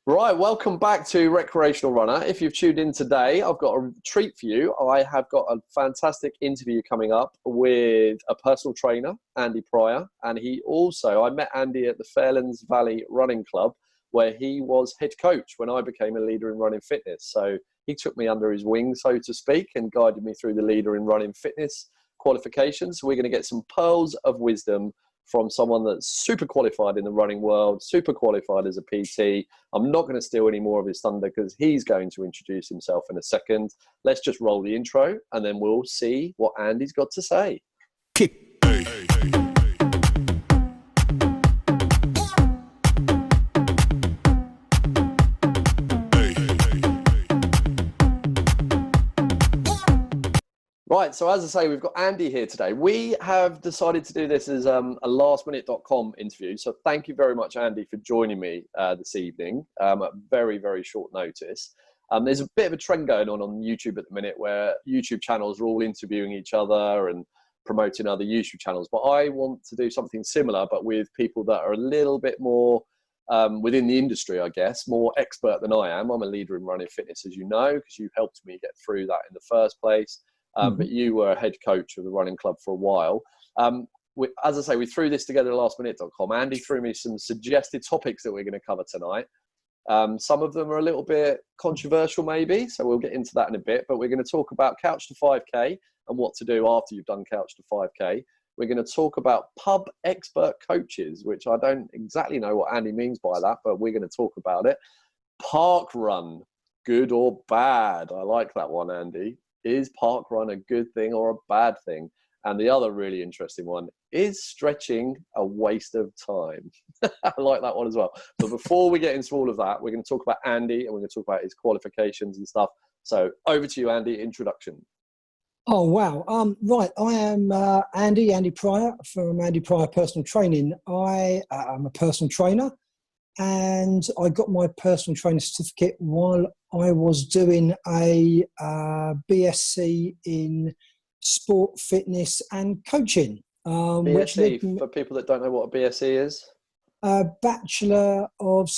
Right, welcome back to Recreational Runner. If you've tuned in today, I've got a treat for you. I have got a fantastic interview coming up with a personal trainer, Andy Pryor, and I met Andy at the Fairlands Valley Running Club, where he was head coach when I became a leader in running fitness. So he took me under his wing, so to speak, and guided me through the leader in running fitness qualifications. So we're going to get some pearls of wisdom from someone that's super qualified in the running world, super qualified as a PT. I'm not going to steal any more of his thunder because he's going to introduce himself in a second. Let's just roll the intro and then we'll see what Andy's got to say. Right, so as I say, we've got Andy here today. We have decided to do this as a lastminute.com interview. So thank you very much, Andy, for joining me this evening at very, very short notice. There's a bit of a trend going on YouTube at the minute where YouTube channels are all interviewing each other and promoting other YouTube channels. But I want to do something similar, but with people that are a little bit more within the industry, I guess, more expert than I am. I'm a leader in running fitness, as you know, because you helped me get through that in the first place. But you were a head coach of the running club for a while. As I say, we threw this together at lastminute.com. Andy threw me some suggested topics that we're going to cover tonight. Some of them are a little bit controversial, maybe, so we'll get into that in a bit. But we're going to talk about Couch to 5K and what to do after you've done Couch to 5K. We're going to talk about pub expert coaches, which I don't exactly know what Andy means by that, but we're going to talk about it. Park run, good or bad? I like that one, Andy. Is park run a good thing or a bad thing? And the other really interesting one, is stretching a waste of time? I like that one as well. But before we get into all of that, we're going to talk about Andy and we're going to talk about his qualifications and stuff. So over to you, Andy, introduction. Oh, wow. Right. I am Andy Pryor from Andy Pryor Personal Training. I am a personal trainer and I got my personal training certificate while I was doing a BSc in sport, fitness and coaching. BSc, for people that don't know what a BSc is? Bachelor of,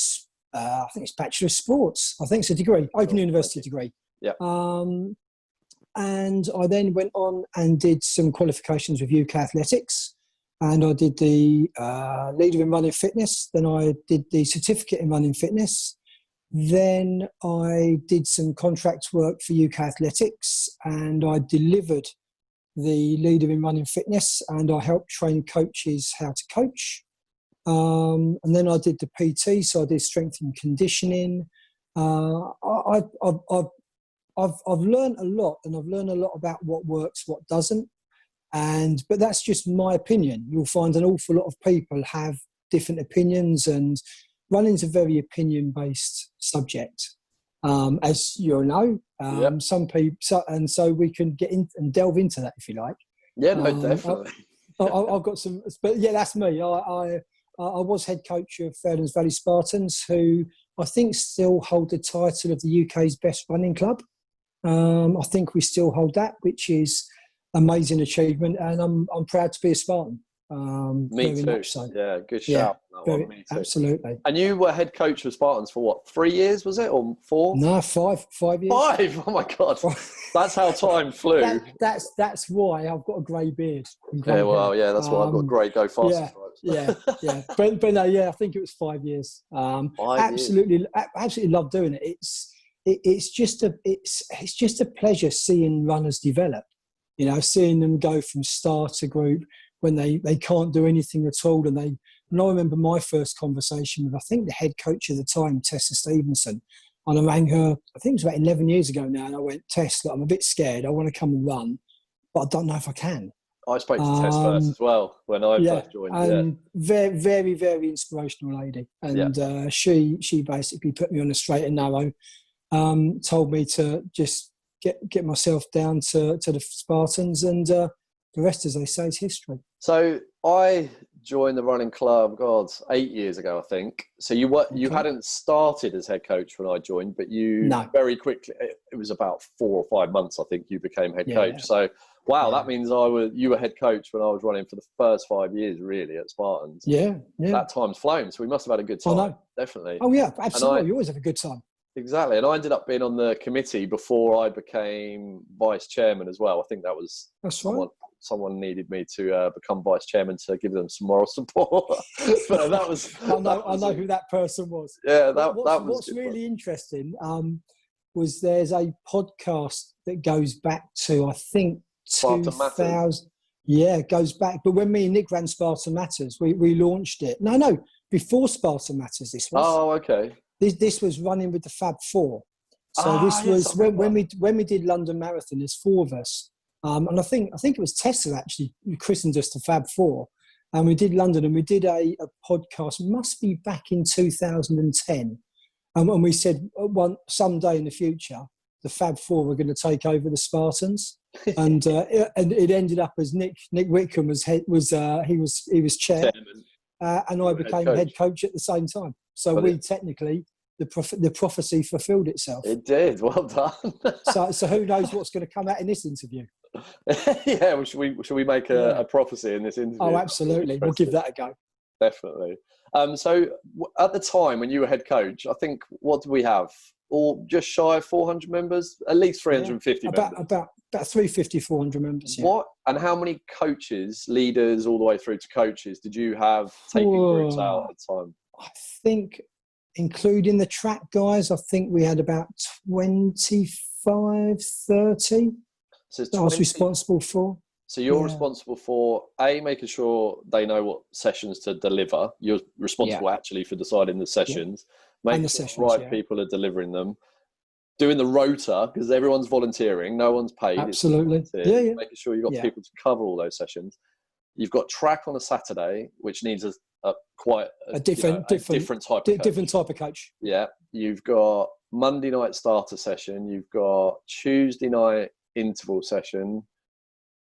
I think it's Bachelor of Sports. I think it's a degree, Open University degree. Yeah. And I then went on and did some qualifications with UK Athletics. And I did the leader in running fitness. Then I did the certificate in running fitness. Then I did some contract work for UK Athletics and I delivered the leader in running fitness and I helped train coaches how to coach. And then I did the PT, so I did strength and conditioning. I've learned a lot, and I've learned a lot about what works, what doesn't. But that's just my opinion. You'll find an awful lot of people have different opinions, and running's a very opinion-based subject, as you know. Yep. Some people, so we can get in and delve into that if you like. Yeah, no, definitely. I've got some, but yeah, that's me. I was head coach of Fairlands Valley Spartans, who I think still hold the title of the UK's best running club. I think we still hold that, which is amazing achievement, and I'm proud to be a Spartan. Me too. Much so. Yeah, good shout. Yeah, me too. Absolutely. And you were head coach of Spartans for what, 3 years, was it, or 4? No, 5 years. 5? Oh my God, that's how time flew. That's why I've got a grey beard. Yeah, well, yeah, that's why I've got grey go faster stripes. Yeah. But no, yeah, I think it was 5 years. 5 absolutely, years. absolutely love doing it. It's just a pleasure seeing runners develop. You know, seeing them go from starter group when they can't do anything at all. And I remember my first conversation with, I think, the head coach at the time, Tessa Stevenson. And I rang her, I think it was about 11 years ago now. And I went, Tess, look, I'm a bit scared. I want to come and run, but I don't know if I can. I spoke to Tess first as well when I first joined. And very, very, very inspirational lady. And she basically put me on a straight and narrow, told me to just get myself down to the Spartans, and the rest, as they say, is history. So I joined the running club, God, 8 years ago, I think. So you hadn't started as head coach when I joined, but you very quickly, it was about 4 or 5 months, I think, you became head coach. So, wow, that means you were head coach when I was running for the first 5 years, really, at Spartans. Yeah. That time's flown, so we must have had a good time. I know. Definitely. Oh, yeah, absolutely. You always have a good time. Exactly. And I ended up being on the committee before I became vice chairman as well. I think that was someone needed me to become vice chairman to give them some moral support. But that was I know who that person was. Yeah, what's really interesting was there's a podcast that goes back to, I think, 2000. Yeah, it goes back. But when me and Nick ran Spartan Matters, we launched it. No, before Spartan Matters this was. Oh, okay. This was running with the Fab Four. So this was when we did London Marathon, there's 4 of us. And I think it was Tessa actually who christened us the Fab Four. And we did London, and we did a podcast, must be back in 2010. And we said someday in the future, the Fab Four were going to take over the Spartans. And it ended up as Nick Whitcomb was chair, and I became head coach at the same time. So we technically, the prophecy fulfilled itself. It did. Well done. So who knows what's going to come out in this interview? Yeah, should we make a prophecy in this interview? Oh, absolutely. We'll give that a go. Definitely. So at the time when you were head coach, I think, what did we have? Or just shy of 400 members? At least 350 members. About 350, 400 members. Yeah. What? And how many coaches, leaders, all the way through to coaches, did you have taking groups out at the time? I think, including the track guys, I think we had about 25, 30 so that I was responsible for. So you're responsible for, making sure they know what sessions to deliver. You're responsible actually for deciding the sessions. Making sure people are delivering them. Doing the rota, because everyone's volunteering. No one's paid. Absolutely. Making sure you've got people to cover all those sessions. You've got track on a Saturday, which needs quite a different type of coach. Yeah. You've got Monday night starter session. You've got Tuesday night interval session.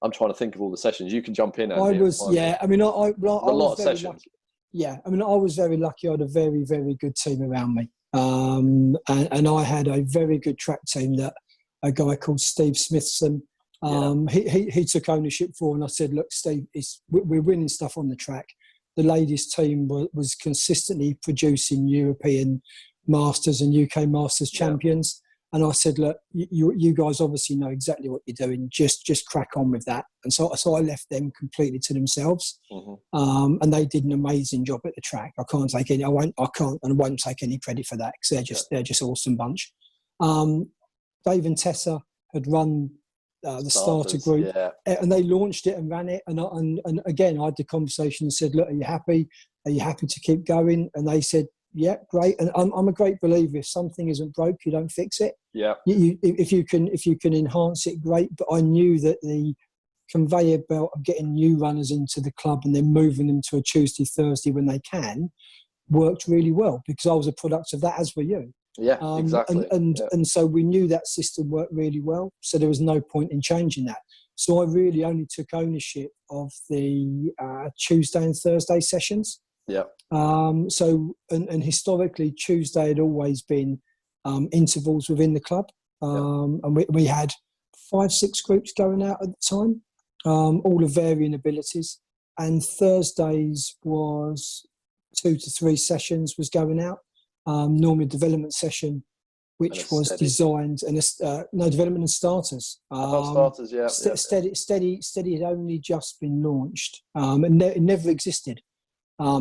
I'm trying to think of all the sessions. You can jump in. Andy, a lot of sessions. Lucky. Yeah, I mean, I was very lucky. I had a very, very good team around me, and I had a very good track team that a guy called Steve Smithson. He took ownership for, and I said, "Look, Steve, we're winning stuff on the track. The ladies' team was consistently producing European Masters and UK Masters champions." And I said, look, you guys obviously know exactly what you're doing. Just crack on with that. And so I left them completely to themselves. Mm-hmm. And they did an amazing job at the track. I can't take any credit for that, because they're just awesome bunch. Dave and Tessa had run the starter group, and they launched it and ran it. And again, I had the conversation and said, look, are you happy? Are you happy to keep going? And they said, yeah, great. And I'm a great believer. If something isn't broke, you don't fix it. Yeah. If you can enhance it, great. But I knew that the conveyor belt of getting new runners into the club and then moving them to a Tuesday, Thursday when they can worked really well, because I was a product of that, as were you. Yeah, exactly. And so we knew that system worked really well. So there was no point in changing that. So I really only took ownership of the Tuesday and Thursday sessions. Yeah. So historically, Tuesday had always been intervals within the club, and we had 5-6 groups going out at the time, all of varying abilities. And Thursdays was 2 to 3 sessions was going out. Normally a development session, which was designed, and development and starters. Starters, yeah. Steady had only just been launched, and it never existed.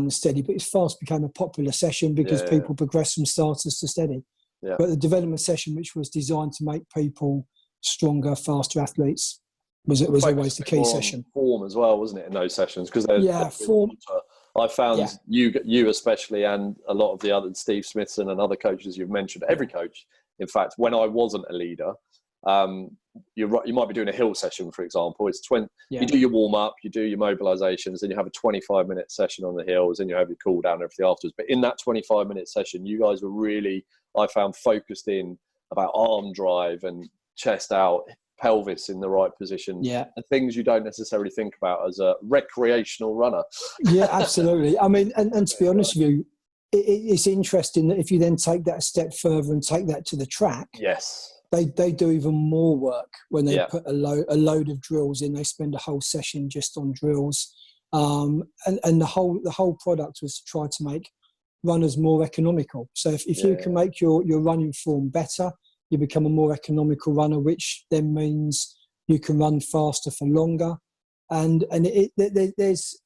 Steady, but it fast became a popular session because people progressed from starters to steady. Yeah. But the development session, which was designed to make people stronger, faster athletes, was always the key session. Form as well, wasn't it, in those sessions? Because form. I found you especially, and a lot of the other Steve Smithson and other coaches you've mentioned. Every coach, in fact, when I wasn't a leader. You might be doing a hill session, for example. It's 20. You do your warm up, you do your mobilizations, then you have a 25-minute session on the hills, and you have your cool down and everything afterwards. But in that 25-minute session, you guys were really, I found, focused in about arm drive and chest out, pelvis in the right position. Yeah. And things you don't necessarily think about as a recreational runner. Yeah, absolutely. I mean, and to be honest with you, it's interesting that if you then take that a step further and take that to the track, Yes, they do even more work when they Yeah. put a load of drills in. They spend a whole session just on drills, and the whole product was to try to make runners more economical. So if you can make your running form better, you become a more economical runner, which then means you can run faster for longer. And there's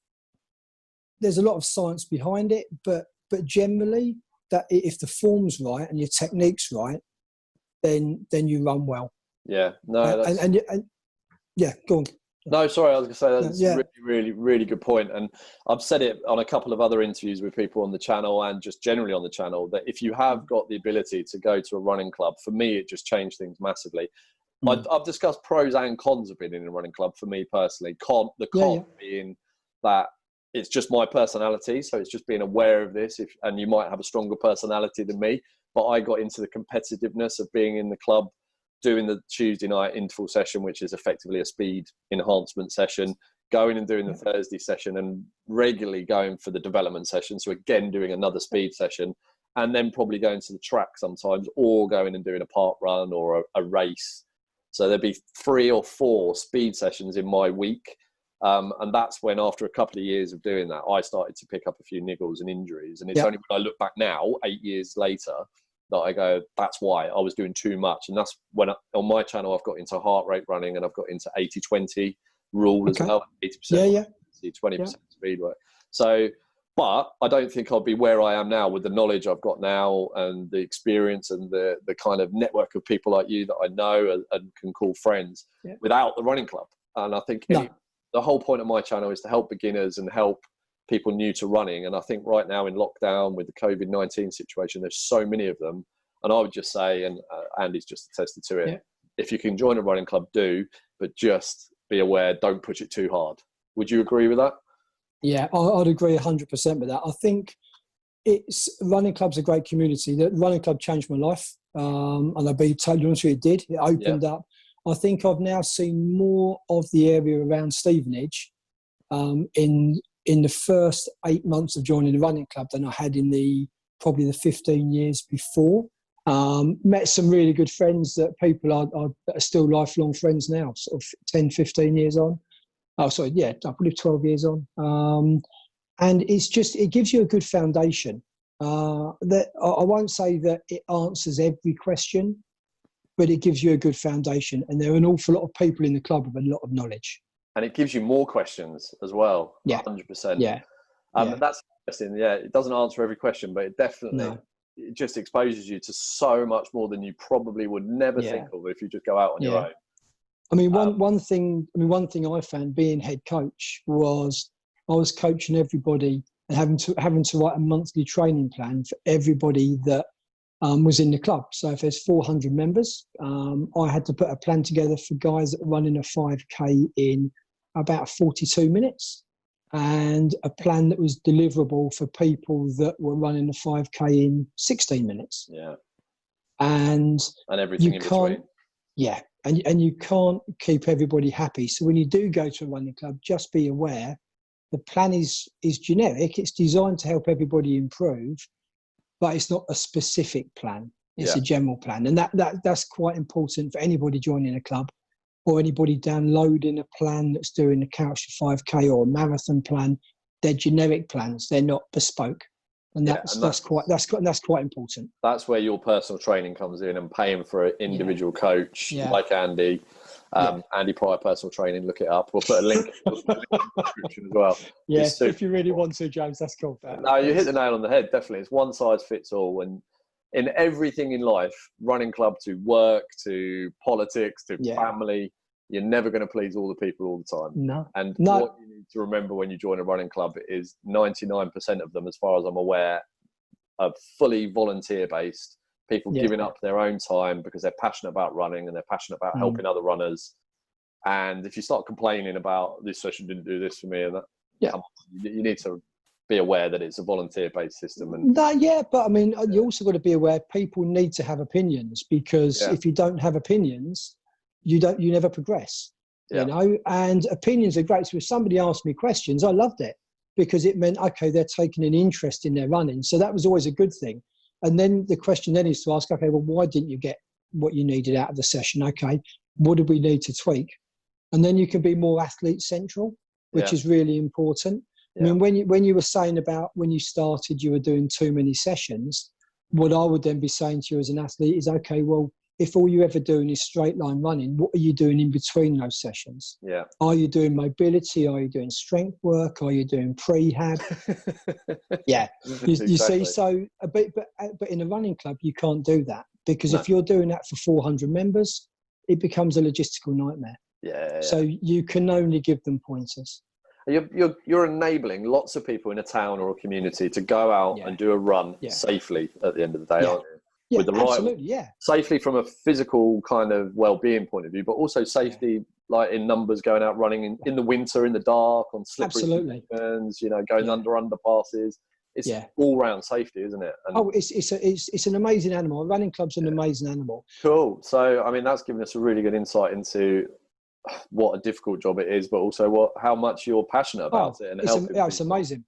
a lot of science behind it, but generally, that if the form's right and your technique's right, then you run well. Yeah, no, that's... and yeah, go on. No, sorry, I was going to say that's Yeah. a really, really, really good point. And I've said it on a couple of other interviews with people on the channel and just generally on the channel, that if you have got the ability to go to a running club, for me, it just changed things massively. I've discussed pros and cons of being in a running club for me personally. The con being that it's just my personality. So it's just being aware of this. And you might have a stronger personality than me, but I got into the competitiveness of being in the club, doing the Tuesday night interval session, which is effectively a speed enhancement session, going and doing the Thursday session, and regularly going for the development session. So again, doing another speed session, and then probably going to the track sometimes, or going and doing a park run or a race. So there'd be 3 or 4 speed sessions in my week. And that's when, after a couple of years of doing that, I started to pick up a few niggles and injuries. And it's only when I look back now, 8 years later, that I go, that's why I was doing too much. And that's when on my channel, I've got into heart rate running, and I've got into 80-20 rule as well. 80% 20% speed work. So, but I don't think I'll be where I am now with the knowledge I've got now and the experience and the kind of network of people like you that I know and can call friends without the running club. And I think the whole point of my channel is to help beginners and help people new to running. And I think right now in lockdown with the COVID-19 situation, there's so many of them. And I would just say, and Andy's just attested to it, if you can join a running club, do, but just be aware, don't push it too hard. Would you agree with that? Yeah, I'd agree 100% with that. I think running club's a great community. The running club changed my life. And I'll be totally honest with you, it did. It opened up. I think I've now seen more of the area around Stevenage in the first 8 months of joining the running club than I had in probably the 15 years before. Met some really good friends that are still lifelong friends now, sort of 10, 15 years on. Oh, sorry, I believe 12 years on. And it gives you a good foundation. That I won't say that it answers every question, but it gives you a good foundation. And there are an awful lot of people in the club with a lot of knowledge. And it gives you more questions as well. 100%. Yeah. That's interesting. Yeah, it doesn't answer every question, but it definitely it just exposes you to so much more than you probably would never think of if you just go out on your own. I mean, one thing I found being head coach was I was coaching everybody and having to write a monthly training plan for everybody that was in the club. So if there's 400 members, I had to put a plan together for guys that were running a 5K in about 42 minutes, and a plan that was deliverable for people that were running a 5K in 16 minutes. Yeah. And everything in between. Yeah. And you can't keep everybody happy. So when you do go to a running club, just be aware the plan is generic. It's designed to help everybody improve, but it's not a specific plan. It's a general plan. And that's quite important for anybody joining a club or anybody downloading a plan that's doing a Couch to 5K or a marathon plan. They're generic plans. They're not bespoke. And that's quite important. That's where your personal training comes in, and paying for an individual coach like Andy. Andy Pryor personal training, look it up. We'll put a link in the description as well. Yeah, if you really want to, James, that's cool. No, you hit the nail on the head, definitely. It's one size fits all. And in everything in life, running club to work, to politics, to family, you're never going to please all the people all the time. No. And what you need to remember when you join a running club is 99% of them, as far as I'm aware, are fully volunteer-based. People giving up their own time because they're passionate about running and they're passionate about helping other runners. And if you start complaining about this session didn't do this for me and that, you need to be aware that it's a volunteer-based system. And but I mean, you also got to be aware people need to have opinions, because if you don't have opinions, you never progress, you know. And opinions are great. So if somebody asked me questions, I loved it, because it meant, okay, they're taking an interest in their running. So that was always a good thing. And then the question then is to ask, okay, well, why didn't you get what you needed out of the session? Okay, what did we need to tweak? And then you can be more athlete central, which is really important. I mean, when you were saying about when you started, you were doing too many sessions, what I would then be saying to you as an athlete is, okay, well, if all you're ever doing is straight line running, what are you doing in between those sessions? Yeah. Are you doing mobility? Are you doing strength work? Are you doing prehab? Yeah. You see, so, but in a running club, you can't do that, because if you're doing that for 400 members, it becomes a logistical nightmare. Yeah. So you can only give them pointers. You're enabling lots of people in a town or a community to go out and do a run safely at the end of the day, aren't you? Yeah, With the absolutely, safely from a physical kind of well-being point of view, but also safety like in numbers, going out running in the winter, in the dark, on slippery turns, you know, going under underpasses. It's all round safety, isn't it? And it's an amazing animal. A running club's an amazing animal. Cool. So, I mean, that's given us a really good insight into what a difficult job it is, but also how much you're passionate about it and helping. It's amazing.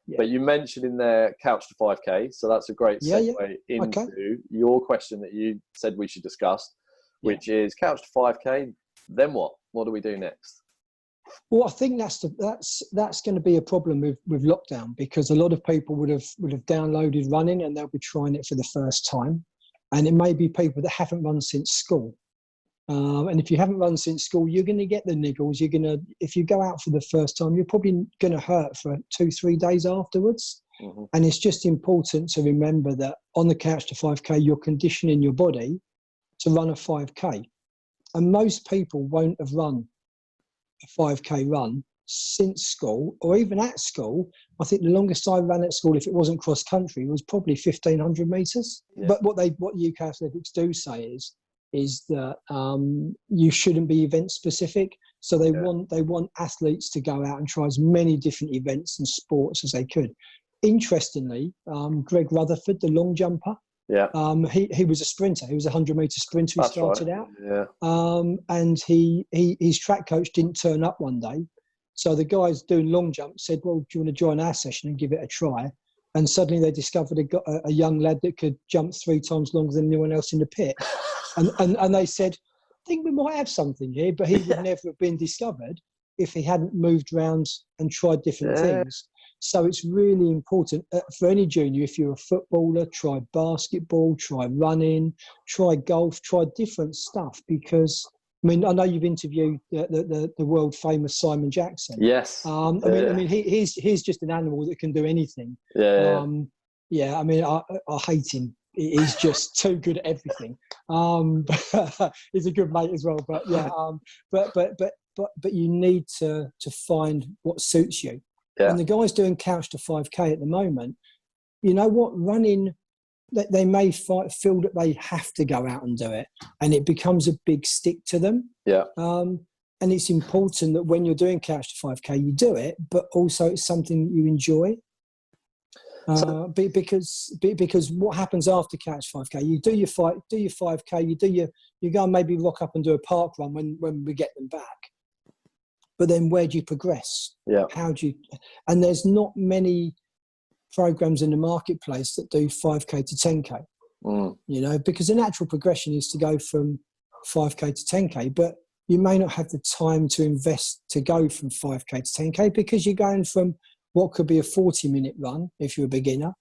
Yeah. But you mentioned in there Couch to 5K, so that's a great segue into your question that you said we should discuss, which is Couch to 5K. Then what? What do we do next? Well, I think that's going to be a problem with lockdown, because a lot of people would have downloaded running and they'll be trying it for the first time, and it may be people that haven't run since school. And if you haven't run since school, you're going to get the niggles. If you go out for the first time, you're probably going to hurt for 2-3 days afterwards. Mm-hmm. And it's just important to remember that on the Couch to 5K, you're conditioning your body to run a 5K. And most people won't have run a 5K run since school, or even at school. I think the longest I ran at school, if it wasn't cross country, was probably 1,500 metres. Yeah. But what UK Athletics do say is that you shouldn't be event specific. So they want athletes to go out and try as many different events and sports as they could. Interestingly, Greg Rutherford, the long jumper, he was a sprinter. He was a 100-metre sprinter who started out. Yeah. And his track coach didn't turn up one day. So the guys doing long jump said, well, do you want to join our session and give it a try? And suddenly they discovered a young lad that could jump 3 times longer than anyone else in the pit. And they said, I think we might have something here, but he would never have been discovered if he hadn't moved around and tried different things. So it's really important for any junior, if you're a footballer, try basketball, try running, try golf, try different stuff, because, I mean, I know you've interviewed the world famous Simon Jackson. Yes. I mean, he's just an animal that can do anything. I mean, I hate him. He's just too good at everything. He's a good mate as well. But but you need to find what suits you. Yeah. And the guys doing Couch to 5K at the moment, you know what, running, they may feel that they have to go out and do it, and it becomes a big stick to them. Yeah. And it's important that when you're doing Couch to 5K, you do it, but also it's something that you enjoy. Because what happens after Couch 5K, you do your 5K, you go and maybe rock up and do a park run when we get them back. But then where do you progress? Yeah. And there's not many programs in the marketplace that do 5K to 10K. You know, because the natural progression is to go from 5K to 10K, but you may not have the time to invest to go from 5K to 10K, because you're going from what could be a 40-minute run if you're a beginner,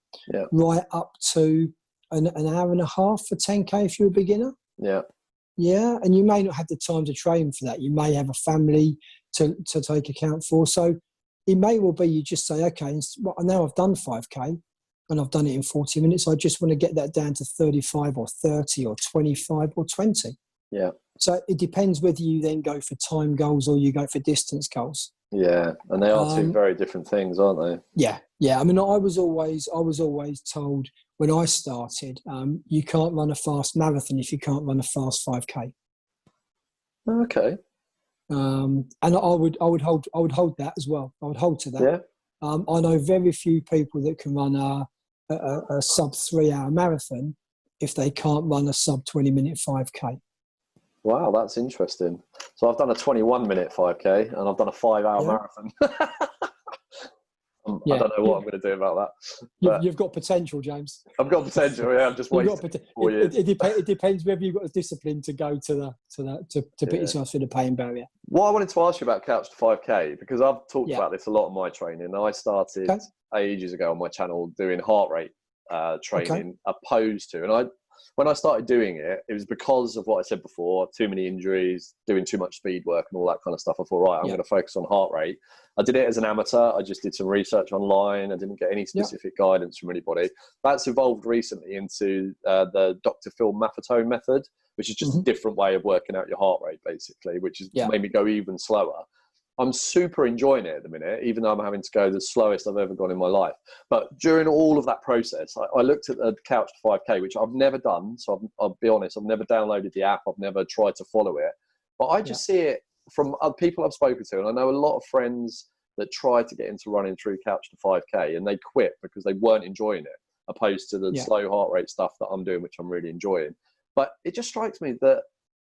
right up to an hour and a half for 10K if you're a beginner. Yeah. Yeah, and you may not have the time to train for that. You may have a family to take account for. So it may well be you just say, okay, now I've done 5K and I've done it in 40 minutes. I just want to get that down to 35 or 30 or 25 or 20. Yeah. So it depends whether you then go for time goals or you go for distance goals. Yeah, and they are two very different things, aren't they? Yeah, yeah. I mean, I was always told when I started, you can't run a fast marathon if you can't run a fast 5K. Okay. And I would hold that as well. I would hold to that. Yeah. I know very few people that can run a sub 3 hour marathon if they can't run a sub 20 minute 5K. Wow, that's interesting. So I've done a 21-minute 5K and I've done a 5-hour marathon. I don't know what I'm going to do about that. You've got potential, James. I've got potential. Yeah, I'm just waiting. It depends whether you've got the discipline to go to put yourself through the pain barrier. What I wanted to ask you about Couch to 5K, because I've talked about this a lot in my training. I started ages ago on my channel doing heart rate training opposed to, and when I started doing it, it was because of what I said before, too many injuries, doing too much speed work and all that kind of stuff. I thought, right, I'm going to focus on heart rate. I did it as an amateur. I just did some research online. I didn't get any specific guidance from anybody. That's evolved recently into the Dr. Phil Maffetone method, which is just a different way of working out your heart rate, basically, which has made me go even slower. I'm super enjoying it at the minute, even though I'm having to go the slowest I've ever gone in my life. But during all of that process, I looked at the Couch to 5K, which I've never done. So I'll be honest, I've never downloaded the app. I've never tried to follow it. But I just see it from other people I've spoken to. And I know a lot of friends that tried to get into running through Couch to 5K and they quit because they weren't enjoying it, opposed to the slow heart rate stuff that I'm doing, which I'm really enjoying. But it just strikes me that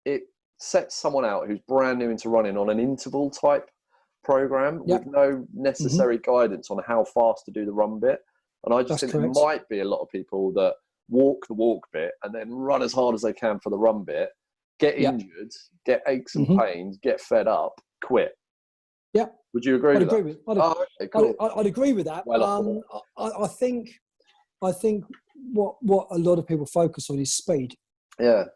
it sets someone out who's brand new into running on an interval type program with no necessary guidance on how fast to do the run bit. And I just think there might be a lot of people that walk the walk bit and then run as hard as they can for the run bit, get injured, get aches and pains, get fed up, quit. Yeah. Would you agree with that? I'd agree with that. I think what a lot of people focus on is speed. Yeah.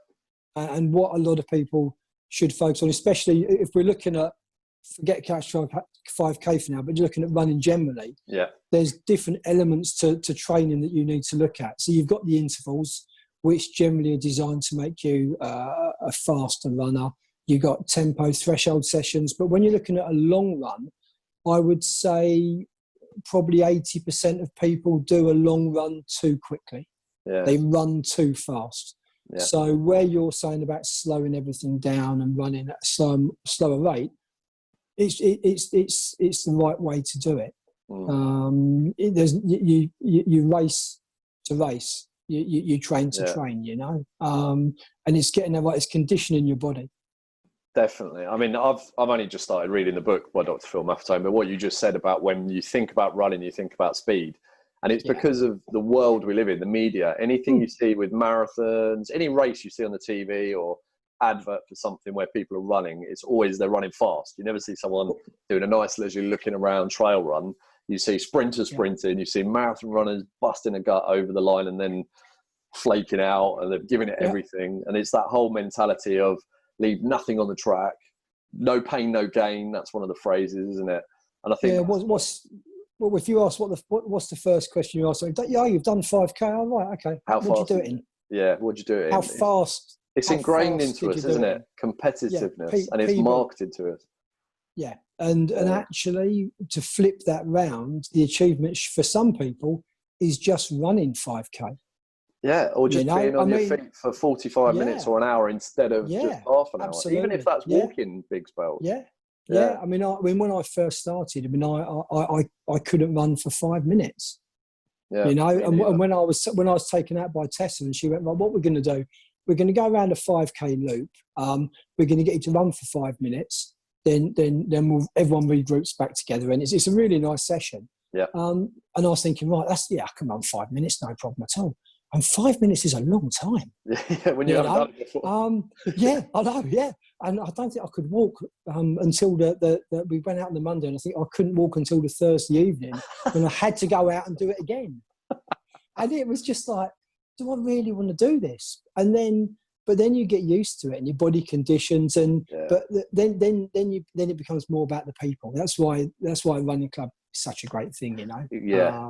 And what a lot of people should focus on, especially if we're looking at, forget Couch 5K for now, but you're looking at running generally. Yeah. There's different elements to training that you need to look at. So you've got the intervals, which generally are designed to make you a faster runner. You've got tempo threshold sessions. But when you're looking at a long run, I would say probably 80% of people do a long run too quickly. Yeah. They run too fast. Yeah. So where you're saying about slowing everything down and running at a slower rate, it's the right way to do it. You race to race. You train to train. You know, and it's getting that right. It's conditioning your body. Definitely. I mean, I've only just started reading the book by Dr. Phil Maffetone, but what you just said about when you think about running, you think about speed. And it's because of the world we live in, the media. Anything you see with marathons, any race you see on the TV or advert for something where people are running, it's always they're running fast. You never see someone doing a nice leisurely looking around trail run. You see sprinters sprinting, you see marathon runners busting a gut over the line and then flaking out, and they're giving it everything. And it's that whole mentality of leave nothing on the track, no pain, no gain. That's one of the phrases, isn't it? And I think well, if you ask what's the first question you ask? You've done 5K. Oh, right, okay. How fast? What'd you do it in? Yeah, what'd you do it in? How fast? It's ingrained into us, isn't it? Competitiveness, and it's marketed to us. Yeah, and actually, to flip that round, the achievement for some people is just running 5K. Yeah, or just being on your feet for 45 minutes or an hour instead of just half an hour. Absolutely. Even if that's walking big spells. Yeah. I mean, when I first started, I couldn't run for 5 minutes. Yeah, you know, and when I was taken out by Tessa, and she went, right, what we're going to do? We're going to go around a 5K loop. We're going to get you to run for 5 minutes. Then everyone regroups back together, and it's a really nice session. Yeah. And I was thinking, right, I can run 5 minutes, no problem at all. And 5 minutes is a long time. Yeah, when you haven't done it before. Yeah, I know. Yeah, and I don't think I could walk until we went out on the Monday, and I think I couldn't walk until the Thursday evening when I had to go out and do it again. And it was just like, do I really want to do this? But then you get used to it, and your body conditions, but then it becomes more about the people. That's why running club is such a great thing, you know. Yeah.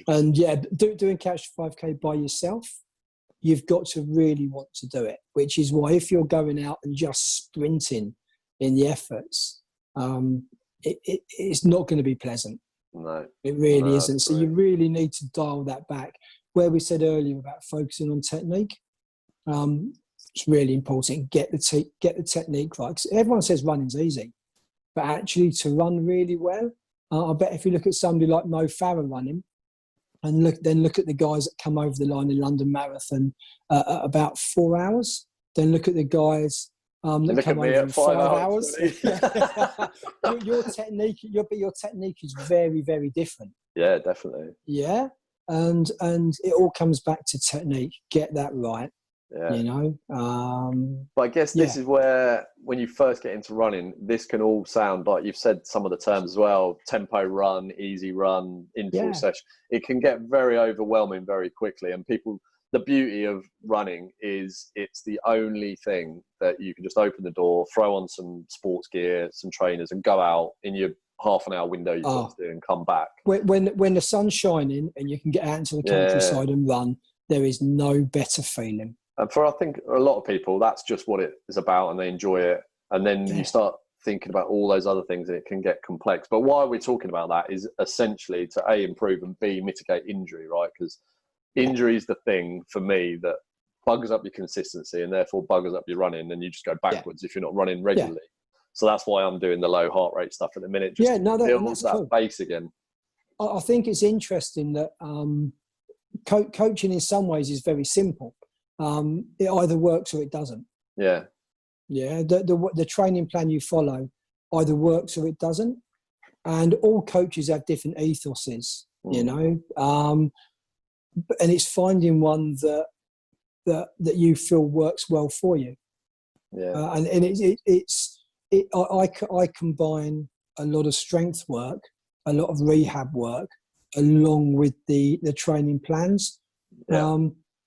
And doing Couch 5K by yourself, you've got to really want to do it. Which is why if you're going out and just sprinting in the efforts, it's not going to be pleasant. No, it really isn't. So you really need to dial that back. Where we said earlier about focusing on technique. It's really important. Get the technique right. 'Cause everyone says running's easy, but actually to run really well, I bet if you look at somebody like Mo Farah running, and look at the guys that come over the line in London Marathon at about 4 hours. Then look at the guys that look at come me over at in 5 5 hours. hours. your technique is very, very different. Yeah, definitely. Yeah, and it all comes back to technique. Get that right. Yeah. You know. But I guess this is where, when you first get into running, this can all sound like, you've said some of the terms as well: tempo run, easy run, interval session. It can get very overwhelming very quickly, and people. The beauty of running is it's the only thing that you can just open the door, throw on some sports gear, some trainers, and go out in your half an hour window you've got to do and come back. When the sun's shining and you can get out into the countryside and run, there is no better feeling. And for, I think, a lot of people, that's just what it is about, and they enjoy it. And then you start thinking about all those other things, and it can get complex. But why we're talking about that is essentially to A, improve, and B, mitigate injury, right? Because injury is the thing for me that buggers up your consistency and therefore buggers up your running, and you just go backwards if you're not running regularly. So that's why I'm doing the low heart rate stuff at the minute. Just builds that base again. I think it's interesting that coaching in some ways is very simple. It either works or it doesn't. Yeah. The training plan you follow either works or it doesn't. And all coaches have different ethoses, you know. And it's finding one that you feel works well for you. Yeah. And I combine a lot of strength work, a lot of rehab work, along with the training plans,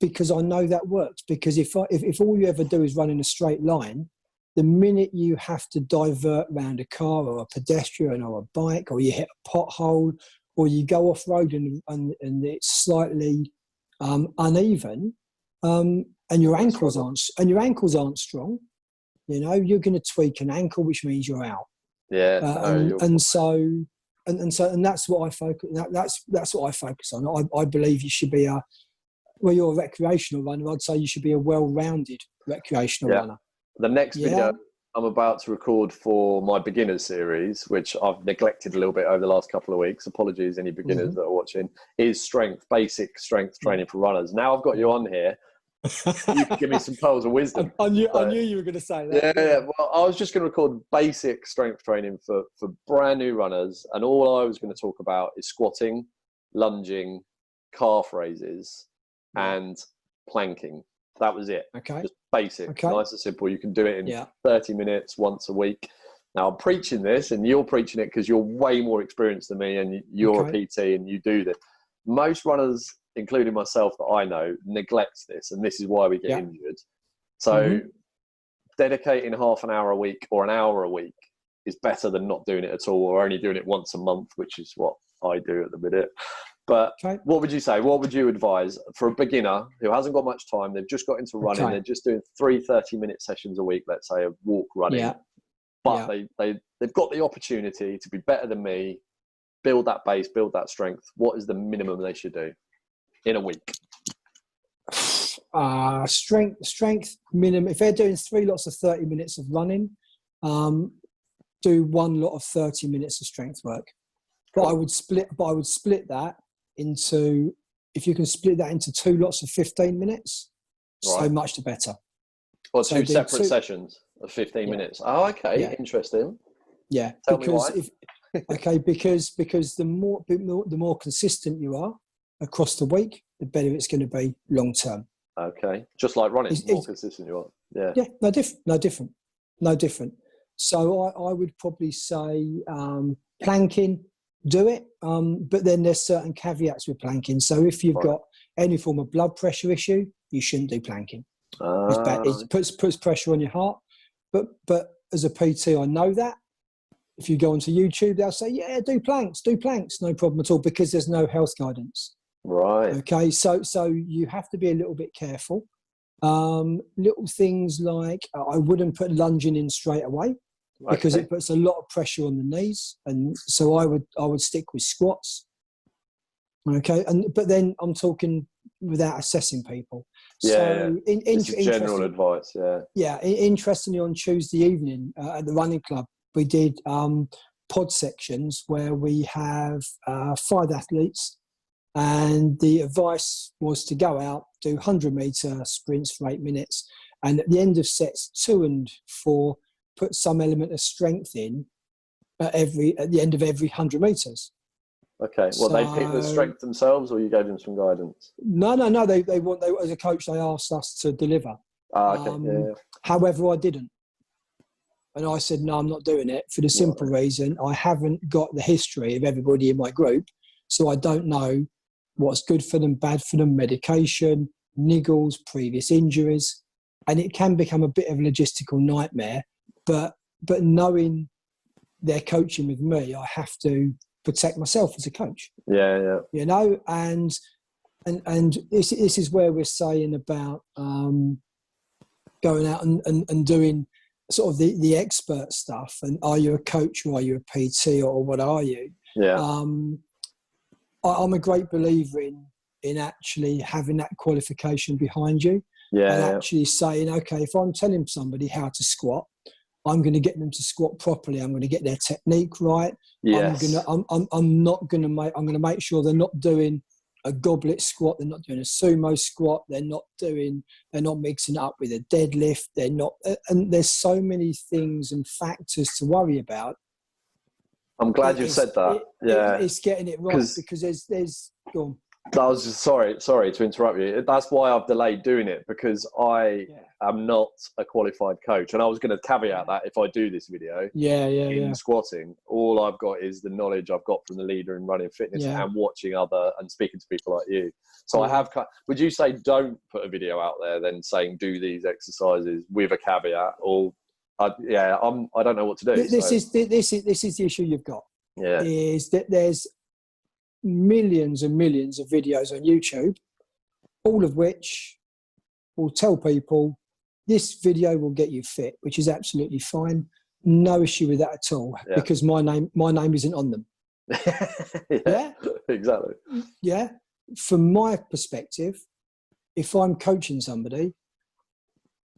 because I know that works. Because if all you ever do is run in a straight line, the minute you have to divert around a car or a pedestrian or a bike, or you hit a pothole, or you go off road and it's slightly uneven, and your ankles aren't strong, you know, you're going to tweak an ankle, which means you're out. And that's what I focus. That's what I focus on. I believe you should be you're a recreational runner. I'd say you should be a well-rounded recreational runner. The next video I'm about to record for my beginners series, which I've neglected a little bit over the last couple of weeks, apologies any beginners that are watching, is basic strength training for runners. Now I've got you on here, you can give me some pearls of wisdom. I knew you were going to say that. Well, I was just going to record basic strength training for brand new runners, and all I was going to talk about is squatting, lunging, calf raises, and planking. That was it. Okay. Just basic, nice and simple. You can do it in 30 minutes once a week. Now I'm preaching this, and you're preaching it because you're way more experienced than me, and you're a PT and you do this. Most runners, including myself that I know, neglect this, and this is why we get injured. So dedicating half an hour a week or an hour a week is better than not doing it at all, or only doing it once a month, which is what I do at the minute. But what would you say? What would you advise for a beginner who hasn't got much time? They've just got into running. They're just doing 3 30-minute sessions a week, let's say, of walk running. But they've got the opportunity to be better than me, build that base, build that strength. What is the minimum they should do in a week? Strength minimum. If they're doing 3 lots of 30 minutes of running, do 1 lot of 30 minutes of strength work. But I would split that into, if you can split that into 2 lots of 15 minutes, so much the better. Or 2 separate sessions of 15 minutes. Oh, okay. Yeah. Interesting. Yeah. Tell me why. Because the more consistent you are across the week, the better it's going to be long term. Okay. Just like running, more consistent you are. Yeah. Yeah. No different. So I would probably say planking, do it, but then there's certain caveats with planking. So if you've got any form of blood pressure issue, you shouldn't do planking. It puts pressure on your heart. But as a PT, I know that. If you go onto YouTube, they'll say, do planks, no problem at all, because there's no health guidance. Right. Okay, so you have to be a little bit careful. Little things like I wouldn't put lunging in straight away, because it puts a lot of pressure on the knees, and so I would stick with squats. Okay, but then I'm talking without assessing people. This is general advice. Interestingly, on Tuesday evening at the running club, we did pod sections where we have 5 athletes, and the advice was to go out, do 100-meter sprints for 8 minutes, And at the end of sets 2 and 4, put some element of strength in at the end of every 100 meters. Okay. Well, they pick the strength themselves, or you gave them some guidance? No. They as a coach, they asked us to deliver. Okay. However, I didn't. And I said, no, I'm not doing it for the simple reason I haven't got the history of everybody in my group. So I don't know what's good for them, bad for them, medication, niggles, previous injuries. And it can become a bit of a logistical nightmare. But knowing they're coaching with me, I have to protect myself as a coach. Yeah. You know, and this is where we're saying about going out and doing sort of the expert stuff. And are you a coach, or are you a PT, or what are you? Yeah. I'm a great believer in actually having that qualification behind you. Yeah. And actually saying, okay, if I'm telling somebody how to squat, I'm going to get them to squat properly. I'm going to get their technique right. Yes. I'm going to make sure they're not doing a goblet squat. They're not doing a sumo squat. They're not mixing it up with a deadlift. They're not, and there's so many things and factors to worry about. I'm glad you said that. It's getting it right, because there's go on. I was just sorry to interrupt you. That's why I've delayed doing it, because I am not a qualified coach. And I was going to caveat that if I do this video in squatting, all I've got is the knowledge I've got from the leader in running fitness and watching and speaking to people like you. So I have, would you say don't put a video out there then saying do these exercises with a caveat, or I don't know what to do. This is the issue you've got. Yeah. Is that there's millions and millions of videos on YouTube, all of which will tell people this video will get you fit, which is absolutely fine. No issue with that at all, because my name isn't on them. Exactly. Yeah. From my perspective, if I'm coaching somebody,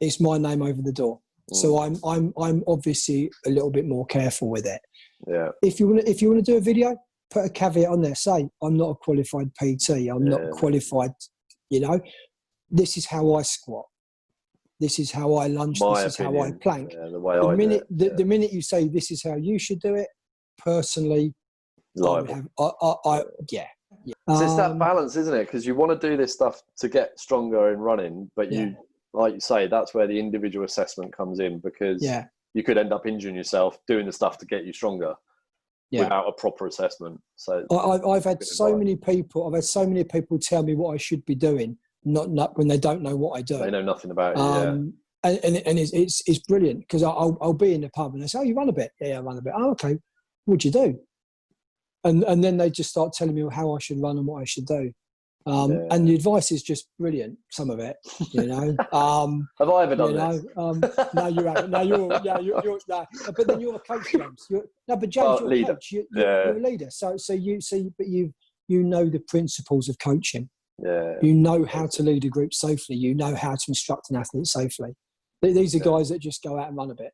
it's my name over the door. So I'm obviously a little bit more careful with it. Yeah. If you want to do a video, put a caveat on there. Say, I'm not a qualified PT. I'm not qualified. You know, this is how I squat. This is how I lunge. This is how I plank. Yeah, the minute you say this is how you should do it, personally, So it's that balance, isn't it? Because you want to do this stuff to get stronger in running, but you, like you say, that's where the individual assessment comes in, because you could end up injuring yourself doing the stuff to get you stronger without a proper assessment. So I've had so many people tell me what I should be doing, not when they don't know what I do. They know nothing about it. And it's brilliant, because I'll be in the pub and they say, "Oh, you run a bit?" Yeah, I run a bit. "Oh, okay. What'd you do?" And then they just start telling me how I should run and what I should do. And the advice is just brilliant. Some of it, you know. Have I ever done this? No, you haven't. No, you're. But then you're a coach, James. James, you're a coach. You're a leader. So you know the principles of coaching. Yeah. You know how to lead a group safely. You know how to instruct an athlete safely. These are guys that just go out and run a bit,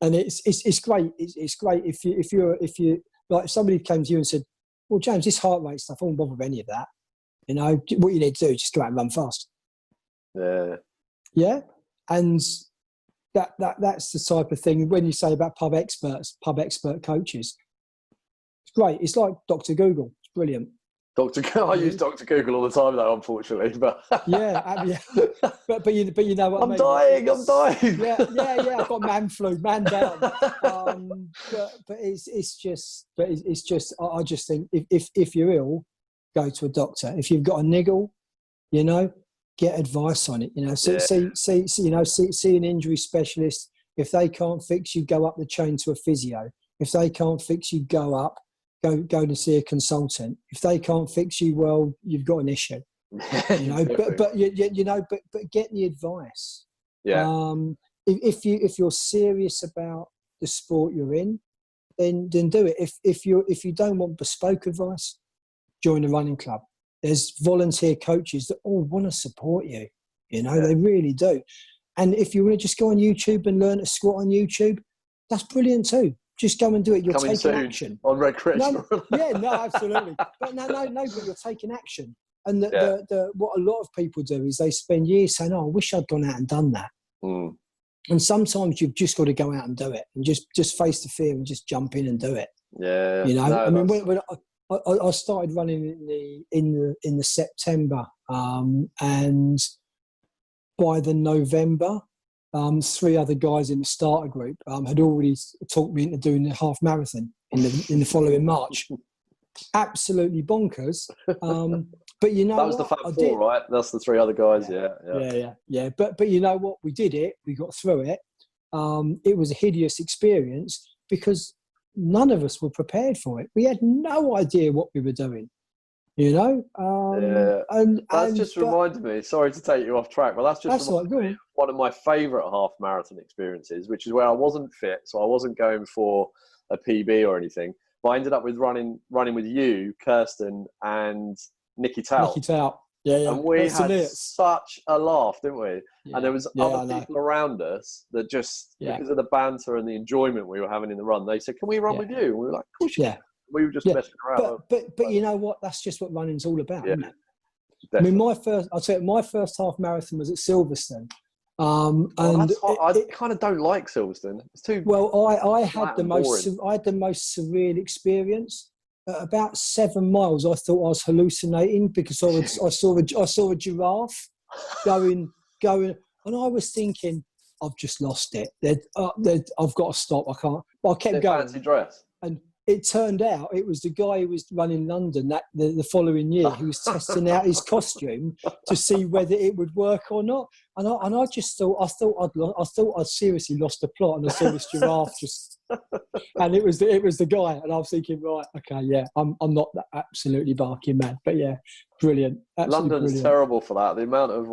and it's great. It's great if you like, if somebody came to you and said, "Well, James, this heart rate stuff, I won't bother with any of that. You know, what you need to do is just go out and run fast." Yeah. And that's the type of thing. When you say about pub expert coaches, it's great. It's like Dr. Google. It's brilliant. I use Dr. Google all the time, though, unfortunately. But but you know what I mean. I'm dying. Yeah. I've got man flu, man down. But it's just. I just think if you're ill, go to a doctor. If you've got a niggle, you know, get advice on it. You know, see an injury specialist. If they can't fix you, go up the chain to a physio. If they can't fix you, go to see a consultant. If they can't fix you, well, you've got an issue. You know, but get the advice. Yeah. If you're serious about the sport you're in, then do it. If you don't want bespoke advice, join a running club. There's volunteer coaches that all want to support you. You know, they really do. And if you want to just go on YouTube and learn to squat on YouTube, that's brilliant too. Just go and do it. You're taking action on Recreational. No, absolutely. But no, but you're taking action. what a lot of people do is they spend years saying, "Oh, I wish I'd gone out and done that." Mm. And sometimes you've just got to go out and do it, and just face the fear and just jump in and do it. Yeah, you know. no, I mean, when I started running in the September, and by the November, 3 other guys in the starter group had already talked me into doing the half marathon in the following March. Absolutely bonkers. But you know, that was what? the Fab Four, right? That's the 3 other guys. Yeah. But you know what? We did it. We got through it. It was a hideous experience because none of us were prepared for it. We had no idea what we were doing. You know. Reminded me. Sorry to take you off track, but that's reminded me of one of my favourite half marathon experiences, which is where I wasn't fit, so I wasn't going for a PB or anything. But I ended up with running with you, Kirsten, and Nikki Tao. Yeah. And we had such a laugh, didn't we? Yeah. And there was other people around us that just, because of the banter and the enjoyment we were having in the run, they said, "Can we run with you?" And we were like, "Of course you can." We were just messing around. But you know what? That's just what running's all about, isn't it? Definitely. I mean, I'll tell you, my first half marathon was at Silverstone. I kind of don't like Silverstone. It's too I had the most surreal experience. At about 7 miles, I thought I was hallucinating because I saw a giraffe going, and I was thinking, I've just lost it. I've got to stop. I can't. But I kept going. Fancy dress. And it turned out it was the guy who was running London the following year who was testing out his costume to see whether it would work or not. And I just thought I'd seriously lost the plot, and I saw this giraffe just, and it was the guy, and I was thinking, right, okay, yeah, I'm not that absolutely barking mad, but yeah, brilliant. London's brilliant. Terrible for that. The amount of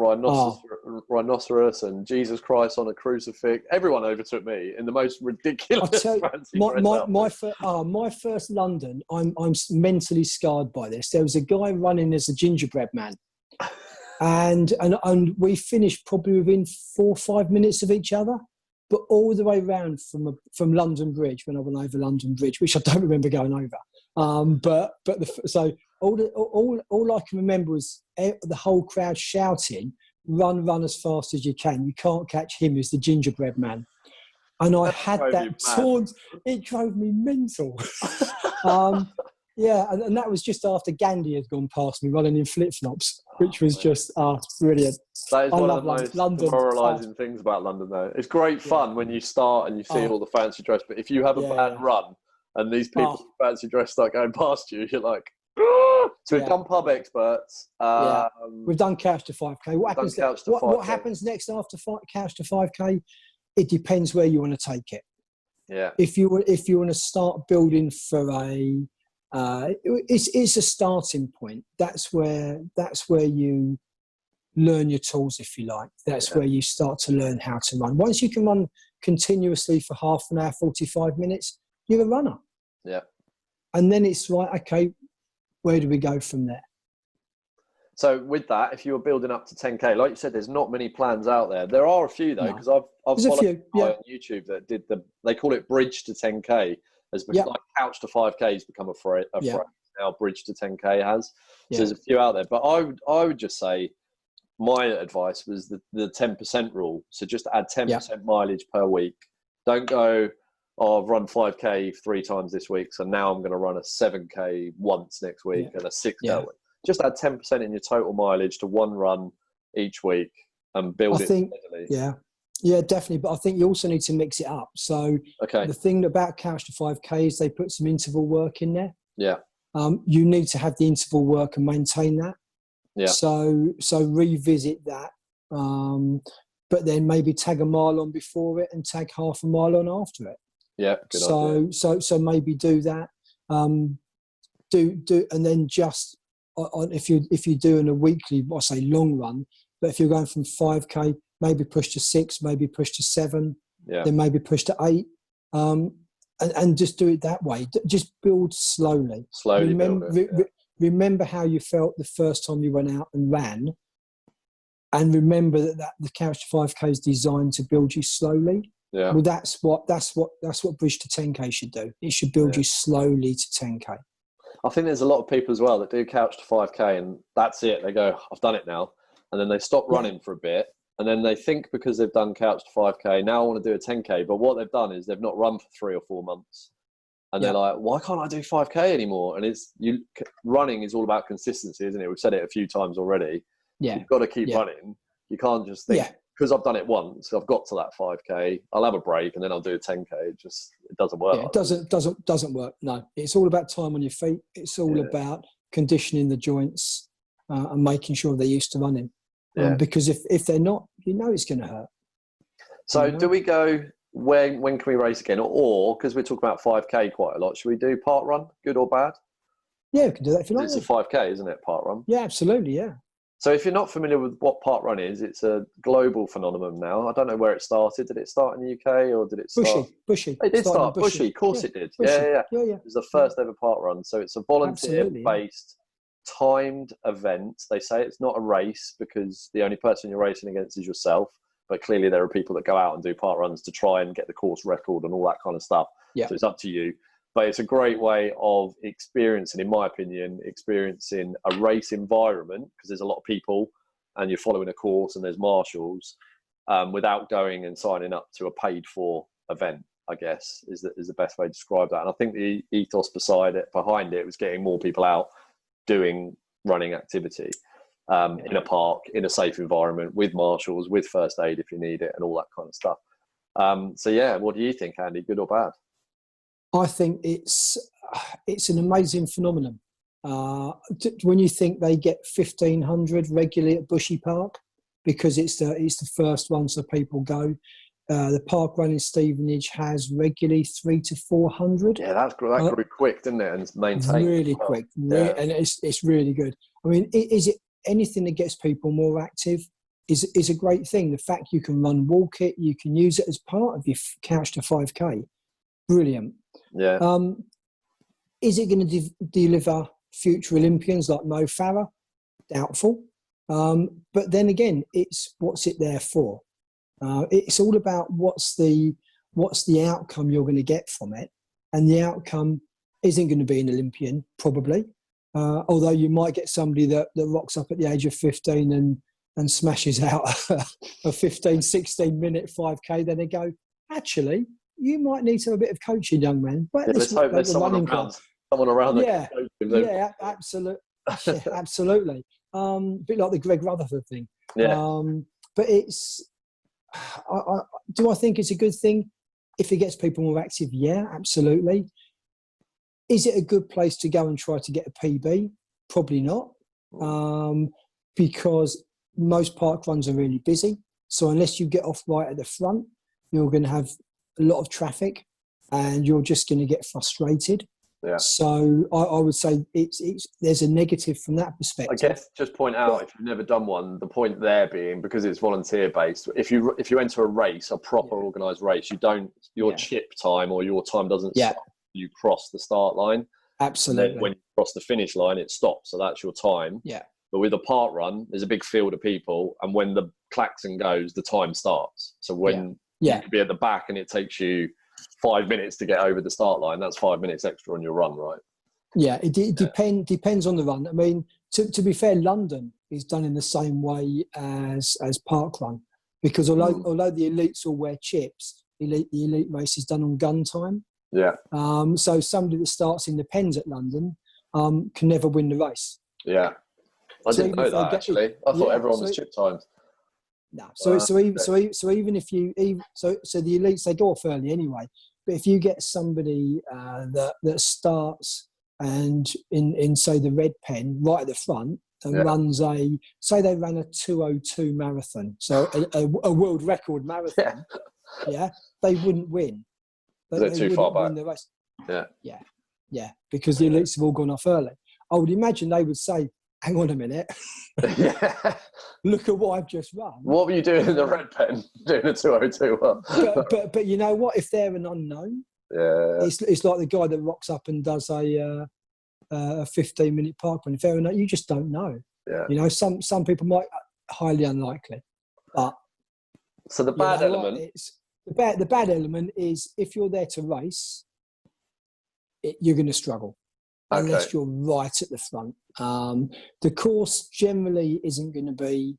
rhinoceros and Jesus Christ on a crucifix. Everyone overtook me in the most ridiculous. My first London, I'm mentally scarred by this. There was a guy running as a gingerbread man. And we finished probably within 4 or 5 minutes of each other, but all the way round from London Bridge, when I went over London Bridge, which I don't remember going over. So all I can remember was the whole crowd shouting, "Run as fast as you can! You can't catch him as the gingerbread man." And I had that taunt. It drove me mental. Yeah, and that was just after Gandhi had gone past me running in flip-flops, which was just brilliant. That is one of the most demoralising things about London, though. It's great fun when you start and you see all the fancy dress, but if you have a bad run and these people in fancy dress start going past you, you're like, "Ah!" So we've done pub experts. We've done couch to 5K. What happens next after couch to 5K? It depends where you want to take it. Yeah. If you want to start building for it's a starting point. That's where you learn your tools, if you like. That's where you start to learn how to run. Once you can run continuously for half an hour, 45 minutes, you're a runner. Yeah. And then it's like, okay, where do we go from there? So with that, if you were building up to 10K, like you said, there's not many plans out there. There are a few though, because I've followed a guy on YouTube that did they call it bridge to 10K. Like couch to 5K has become a phrase now. Bridge to 10K has. So there's a few out there, but I would just say my advice was the 10% rule. So just add 10% mileage per week. Don't go, I've run 5K 3 times this week, so now I'm going to run a 7K once next week and a 6K week. Just add 10% in your total mileage to one run each week and build it steadily. Yeah, definitely. But I think you also need to mix it up. So the thing about couch to 5K is they put some interval work in there. Yeah. You need to have the interval work and maintain that. Yeah. So revisit that. But then maybe tag a mile on before it and tag half a mile on after it. Yeah. Good idea. So maybe do that. Do and then just if you're doing a weekly, I say long run, but if you're going from 5K, maybe push to 6, maybe push to 7, then maybe push to 8, and just do it that way. Just build slowly. Remember how you felt the first time you went out and ran, and remember that the couch to 5K is designed to build you slowly. Yeah. Well, that's what bridge to 10K should do. It should build you slowly to 10K. I think there's a lot of people as well that do couch to 5K and that's it. They go, I've done it now. And then they stop running for a bit. And then they think because they've done couch to 5K, now I want to do a 10K. But what they've done is they've not run for 3 or 4 months. And they're like, why can't I do 5K anymore? And running is all about consistency, isn't it? We've said it a few times already. Yeah. You've got to keep running. You can't just think, because I've done it once, I've got to that 5K, I'll have a break and then I'll do a 10K. It doesn't work. Yeah, it doesn't work. No, it's all about time on your feet. It's all about conditioning the joints and making sure they're used to running. Because if they're not, it's going to hurt. So do we go, when can we race again? Or, because we talk about 5K quite a lot, should we do park run, good or bad? Yeah, we can do that if you like. It's a 5K, isn't it, park run? Yeah, absolutely, yeah. So if you're not familiar with what park run is, it's a global phenomenon now. I don't know where it started. Did it start in the UK or did it start? Bushy. It did start Bushy. Of course it did. Yeah. It was the first ever park run. So it's a volunteer-based timed event. They say it's not a race because the only person you're racing against is yourself. But clearly there are people that go out and do park runs to try and get the course record and all that kind of stuff. Yeah. So it's up to you. But it's a great way of experiencing, in my opinion, a race environment, because there's a lot of people and you're following a course and there's marshals, without going and signing up to a paid for event, I guess, is the best way to describe that. And I think the ethos behind it was getting more people out doing running activity in a park, in a safe environment, with marshals, with first aid if you need it and all that kind of stuff. What do you think, Andy? Good or bad? I think it's an amazing phenomenon. When you think they get 1,500 regularly at Bushy Park, because it's the first one, so people go. The park run in Stevenage has regularly 300 to 400. Yeah, that grew quick, didn't it? And it's maintained really quick, and it's really good. I mean, is it anything that gets people more active? Is a great thing. The fact you can walk it, you can use it as part of your couch to 5K. Brilliant. Yeah. Is it going to deliver future Olympians like Mo Farah? Doubtful. But then again, it's what's it there for? It's all about what's the outcome you're going to get from it, and the outcome isn't going to be an Olympian probably. Although you might get somebody that rocks up at the age of 15 and smashes out a 15, 16 minute 5K. Then they go, actually, you might need to have a bit of coaching, young man. But let's hope there's someone around that can coach him. Yeah, absolutely. Absolutely. A bit like the Greg Rutherford thing. Yeah. But do I think it's a good thing if it gets people more active? Yeah, absolutely. Is it a good place to go and try to get a PB? Probably not, because most park runs are really busy. So unless you get off right at the front, you're going to have a lot of traffic and you're just going to get frustrated. Yeah. So I would say there's a negative from that perspective. I guess just point out, if you've never done one, the point there being, because it's volunteer based, if you enter a race, a proper organised race, your chip time or your time doesn't stop. You cross the start line. Absolutely. And then when you cross the finish line, it stops. So that's your time. Yeah. But with a park run, there's a big field of people, and when the klaxon goes, the time starts. So when you could be at the back and it takes you 5 minutes to get over the start line, that's 5 minutes extra on your run, right? Yeah, it depends on the run. I mean, to be fair, London is done in the same way as park run, because although the elites all wear chips, the elite race is done on gun time. Yeah. So somebody that starts in the pens at London can never win the race. Yeah. I didn't know that actually. I thought everyone was chip timed. No. So even if the elites, they go off early anyway. But if you get somebody that starts and in say the red pen right at the front and runs they ran a 2:02 marathon, so a world record marathon, they wouldn't win. They're too far back. The race. Yeah, because the elites have all gone off early. I would imagine they would say, hang on a minute, look at what I've just run. What were you doing in the red pen, doing a 2:02? But you know what, if they're an unknown, it's like the guy that rocks up and does a 15-minute park run. If they're unknown, you just don't know. Yeah. You know, some people might, highly unlikely. But so the bad element... The bad element is if you're there to race, you're going to struggle. unless you're right at the front. The course generally isn't going to be,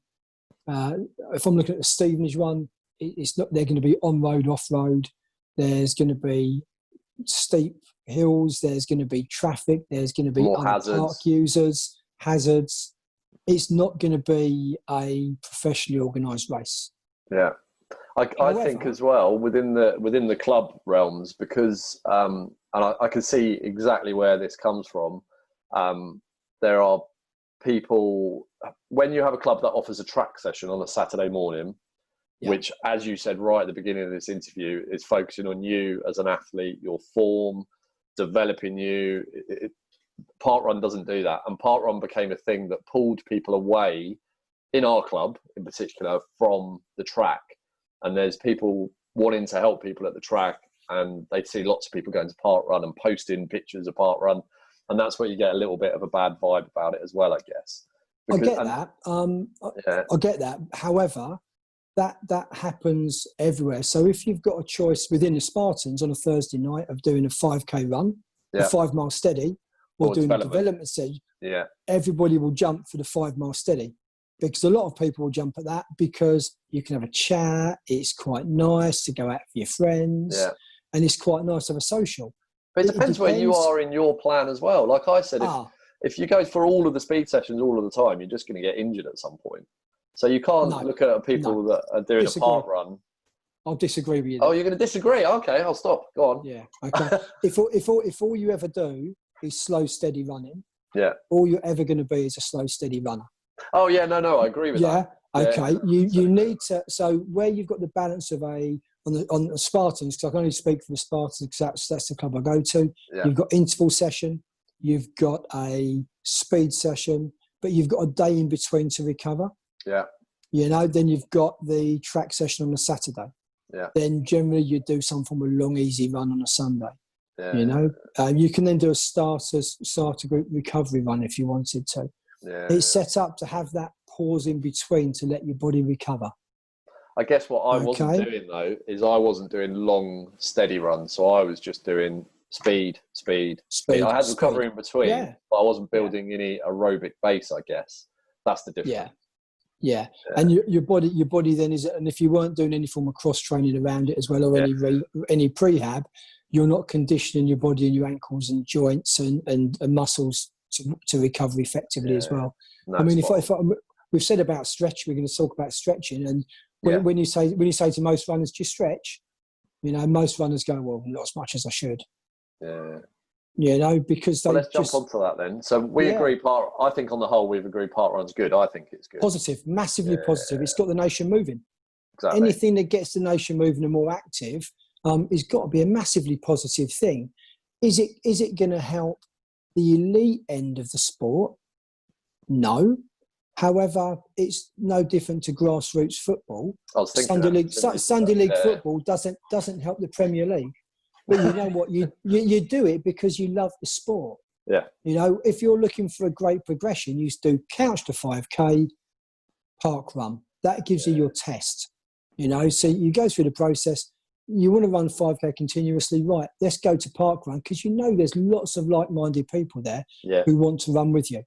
if I'm looking at the Stevenage one, it's not. They're going to be on-road, off-road. There's going to be steep hills. There's going to be traffic. There's going to be more other park users, hazards. It's not going to be a professionally organised race. Yeah. I think as well within the club realms, because and I can see exactly where this comes from. There are people, when you have a club that offers a track session on a Saturday morning, which, as you said right at the beginning of this interview, is focusing on you as an athlete, your form, developing you. Parkrun doesn't do that, and Parkrun became a thing that pulled people away, in our club in particular, from the track. And there's people wanting to help people at the track, and they see lots of people going to Parkrun and posting pictures of Parkrun, and that's where you get a little bit of a bad vibe about it as well, I guess. I get that. However, that happens everywhere. So if you've got a choice within the Spartans on a Thursday night of doing a 5K run, a 5 mile steady, or doing a development session, everybody will jump for the 5 mile steady. Because a lot of people will jump at that because you can have a chat. It's quite nice to go out with your friends, and it's quite nice to have a social. But it depends where you are in your plan as well. Like I said, if you go for all of the speed sessions all of the time, you're just going to get injured at some point. So you can't look at people that are doing a park run. I'll disagree with you. Oh, you're going to disagree? Okay, I'll stop. Go on. Yeah. Okay. if all you ever do is slow, steady running, all you're ever going to be is a slow, steady runner. Oh yeah, no, I agree with that. Okay. You need to. So where you've got the balance of on the Spartans, because I can only speak for the Spartans because that's the club I go to. Yeah. You've got interval session, you've got a speed session, but you've got a day in between to recover. Yeah. Then you've got the track session on a Saturday. Yeah. Then generally you do some form of long, easy run on a Sunday. Yeah. You can then do a starter group recovery run if you wanted to. Yeah. It's set up to have that pause in between to let your body recover. I guess what I wasn't doing though is I wasn't doing long, steady runs. So I was just doing speed. I had recovery in between, but I wasn't building any aerobic base, I guess. That's the difference. Yeah. And your body then is, and if you weren't doing any form of cross training around it as well, or any prehab, you're not conditioning your body and your ankles and joints and muscles to recover effectively as well. I mean, if we've said about stretching, we're going to talk about stretching, and when you say to most runners, just stretch, most runners go, well, not as much as I should. Because let's jump onto that then. So we agree. I think on the whole we've agreed Parkrun's good. I think it's good. Positive, massively positive. It's got the nation moving. Exactly. Anything that gets the nation moving and more active, has got to be a massively positive thing. Is it going to help the elite end of the sport? No. However, it's no different to grassroots football. Sunday League football doesn't help the Premier League. But you know what? You do it because you love the sport. Yeah. If you're looking for a great progression, you do couch to 5K, park run. That gives you your test. So you go through the process. You want to run 5K continuously, right? Let's go to parkrun because there's lots of like-minded people there who want to run with you.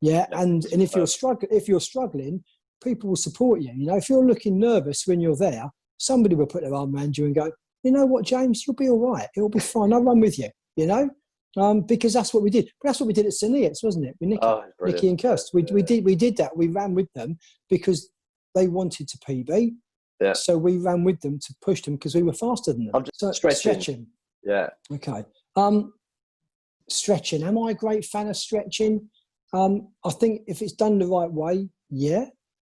And if you're struggling, people will support you. If you're looking nervous when you're there, somebody will put their arm around you and go, you know what, James, you'll be all right. It'll be fine. I'll run with you. Because that's what we did. But that's what we did at St. Neots, wasn't it? With Nicky and Kirst. We did that. We ran with them because they wanted to PB. Yeah. So we ran with them to push them because we were faster than them. I'm just stretching. Yeah. Okay. Stretching. Am I a great fan of stretching? I think if it's done the right way,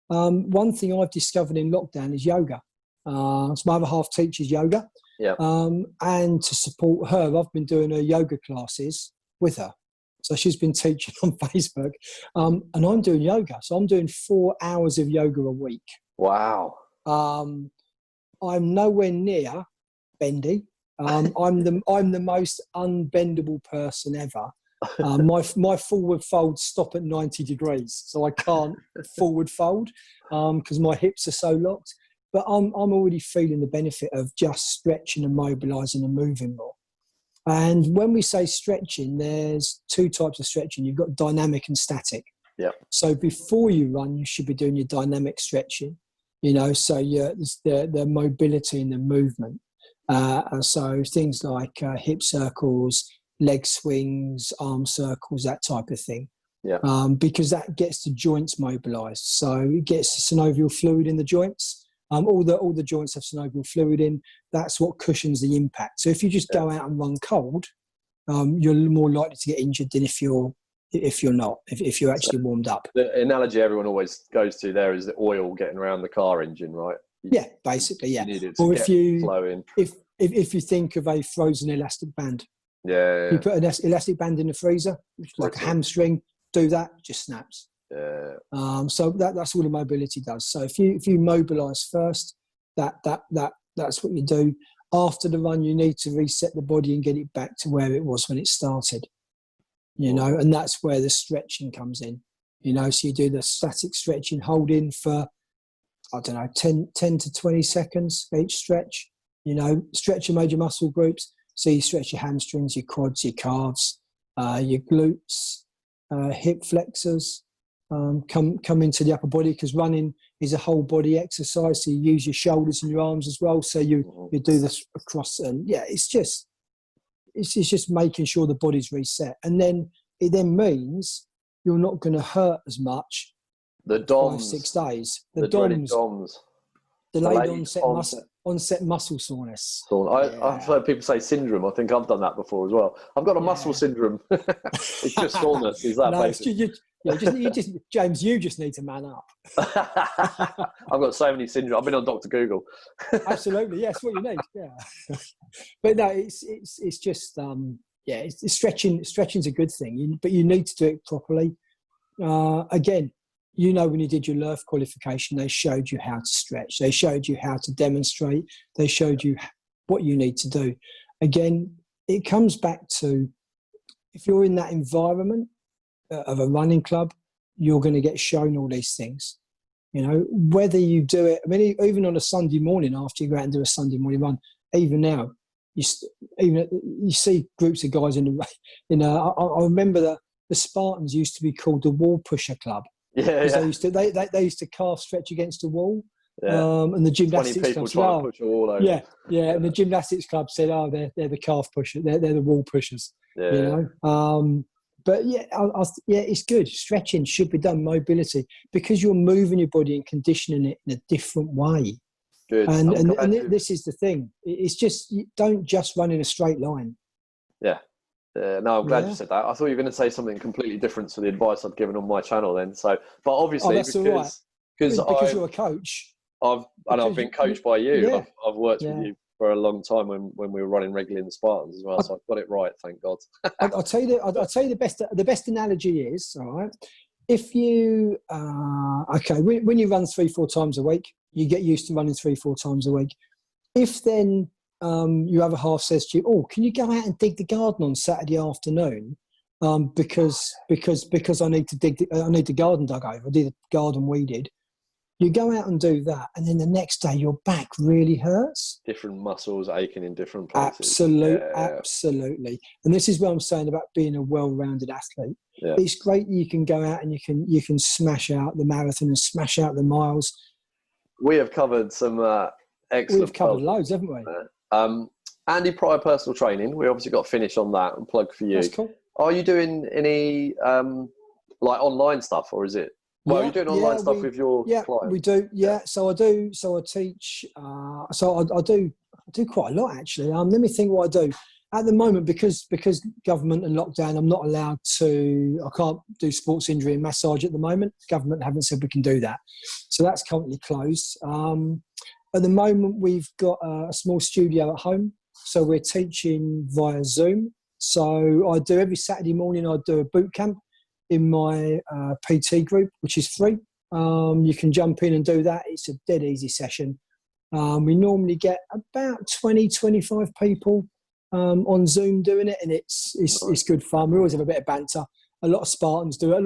one thing I've discovered in lockdown is yoga. So my other half teaches yoga. Yeah. And to support her, I've been doing her yoga classes with her. So she's been teaching on Facebook. And I'm doing yoga. So I'm doing 4 hours of yoga a week. Wow. I'm nowhere near bendy. I'm the most unbendable person ever. My forward folds stop at 90 degrees, so I can't forward fold because my hips are so locked. But I'm already feeling the benefit of just stretching and mobilising and moving more. And when we say stretching, there's two types of stretching. You've got dynamic and static. Yeah. So before you run, you should be doing your dynamic stretching, so the mobility and the movement. And so things like hip circles, leg swings, arm circles, that type of thing. Yeah. Because that gets the joints mobilized. So it gets synovial fluid in the joints. All the joints have synovial fluid in. That's what cushions the impact. So if you just go out and run cold, you're more likely to get injured than if you're actually warmed up. The analogy everyone always goes to there is the oil getting around the car engine, right? Basically. You need it to get flowing. If you think of a frozen elastic band, you put an elastic band in the freezer, like a hamstring. Do that, just snaps. Yeah. So that's all the mobility does. So if you mobilise first, that's what you do. After the run, you need to reset the body and get it back to where it was when it started. And that's where the stretching comes in. So you do the static stretching, hold in for 10 to 20 seconds each stretch. Stretch your major muscle groups. So you stretch your hamstrings, your quads, your calves, your glutes. Hip flexors come into the upper body, because running is a whole body exercise. So you use your shoulders and your arms as well. So you do this across, and it's just making sure the body's reset, and then it means you're not going to hurt as much. The DOMS, 5-6 days. The DOMS, delayed onset muscle soreness. I've heard people say syndrome. I think I've done that before as well. I've got a muscle syndrome. It's just soreness. Is that basically? James, you just need to man up. I've got so many syndromes. I've been on Dr. Google. Absolutely, yes, what you need. Yeah, but no, it's just it's stretching. Stretching's a good thing, but you need to do it properly. Again, when you did your LERF qualification, they showed you how to stretch. They showed you how to demonstrate. They showed you what you need to do. Again, it comes back to, if you're in that environment of a running club, you're going to get shown all these things. Whether you do it, even on a Sunday morning after you go out and do a Sunday morning run, even now, you see groups of guys I remember the Spartans used to be called the Wall Pusher Club. Yeah. They used to calf stretch against the wall. And the gymnastics club said, to push a wall over. And the gymnastics club said, they're the calf pushers, they're the wall pushers. But it's good. Stretching should be done, mobility, because you're moving your body and conditioning it in a different way. Good. And this is the thing. It's just, you don't just run in a straight line. Yeah. No, I'm glad you said that. I thought you were going to say something completely different to the advice I've given on my channel then. So, but obviously, because you're a coach. I've been coached by you. Yeah. I've worked with you for a long time when we were running regularly in the Spartans as well. So I've got it right, thank God. I'll tell you the best analogy is, all right, if you when you run 3-4 times a week, you get used to running 3-4 times a week. If then your other half says to you, can you go out and dig the garden on Saturday afternoon? Because I need the garden dug over. I did the garden weeded. You go out and do that, and then the next day your back really hurts. Different muscles aching in different places. Absolutely. And this is what I'm saying about being a well-rounded athlete. Yeah. It's great that you can go out and you can smash out the marathon and smash out the miles. We have covered some excellent. We've covered loads, haven't we? Andy Pryor personal training. We obviously got to finish on that and plug for you. That's cool. Are you doing any like online stuff, or is it? Well, you're doing online stuff with your clients. We do. Yeah, so I do. So I teach. So I do quite a lot actually. Let me think what I do at the moment, because government and lockdown. I'm not allowed to. I can't do sports injury and massage at the moment. Government haven't said we can do that, so that's currently closed. At the moment, we've got a small studio at home, so we're teaching via Zoom. So I do every Saturday morning. I do a boot camp in my PT group, which is free. You can jump in and do that. It's a dead easy session. We normally get about 20-25 people on Zoom doing it, and it's good fun. We always have a bit of banter. A lot of Spartans do it.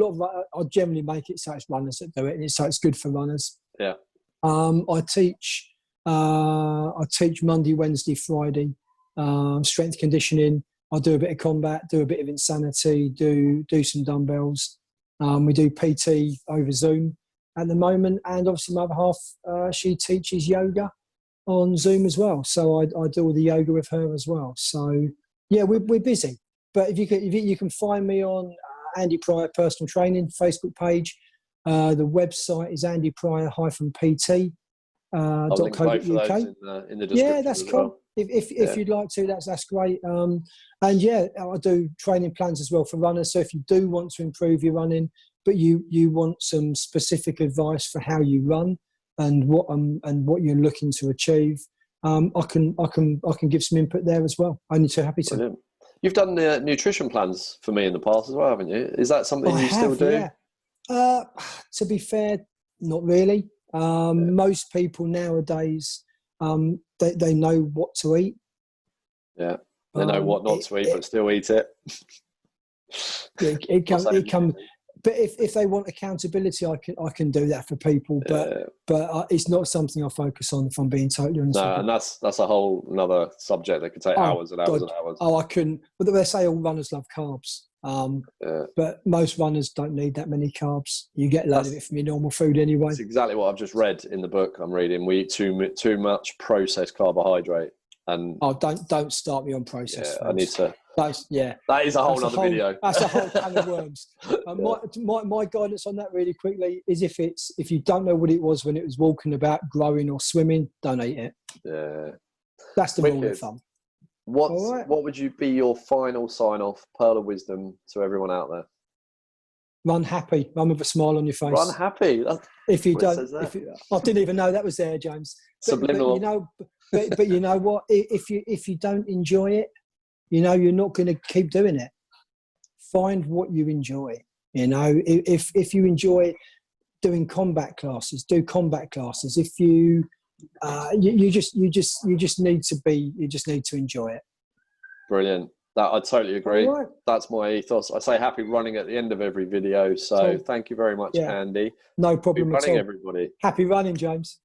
I generally make it so it's runners that do it, and so it's good for runners. Yeah. I teach Monday, Wednesday, Friday, strength conditioning. I do a bit of combat, do a bit of insanity, do some dumbbells. We do PT over Zoom at the moment, and obviously my other half, she teaches yoga on Zoom as well. So I do all the yoga with her as well. So yeah, we're busy. But if you can find me on Andy Pryor Personal Training Facebook page. The website is andypryor-pt. I'll link both of those in the description. Yeah, that's cool. Well. If you'd like to, that's great. And yeah, I do training plans as well for runners. So if you do want to improve your running, but you want some specific advice for how you run and what you're looking to achieve, I can give some input there as well. Only too happy to. Brilliant. You've done nutrition plans for me in the past as well, haven't you? Is that something you still do? Yeah. To be fair, not really. Most people nowadays, they know what to eat. Yeah, they know what not to eat, but still eat it. It comes. But if they want accountability, I can do that for people. But it's not something I focus on, if I'm being totally honest. No, and that's a whole another subject that could take hours and hours and hours. Oh, I couldn't. But they say all runners love carbs. But most runners don't need that many carbs. You get a load of it from your normal food anyway. That's exactly what I've just read in the book I'm reading. We eat too much processed carbohydrate. And don't start me on processed foods. I need to. That is a whole other video. That's a whole can of worms. My guidance on that really quickly is if you don't know what it was when it was walking about, growing or swimming, don't eat it. Yeah, that's the rule of thumb. What would you be your final sign-off, pearl of wisdom to everyone out there? Run happy. Run with a smile on your face. Run happy. If you don't, I didn't even know that was there, James. Subliminal. But you know what? If you don't enjoy it, you're not going to keep doing it. Find what you enjoy. If you enjoy doing combat classes, do combat classes. If you just need to enjoy it. Brilliant. That I totally agree. Right. That's my ethos. I say happy running at the end of every video. So thank you very much, Andy. No problem at all. Happy running, everybody. Happy running, James.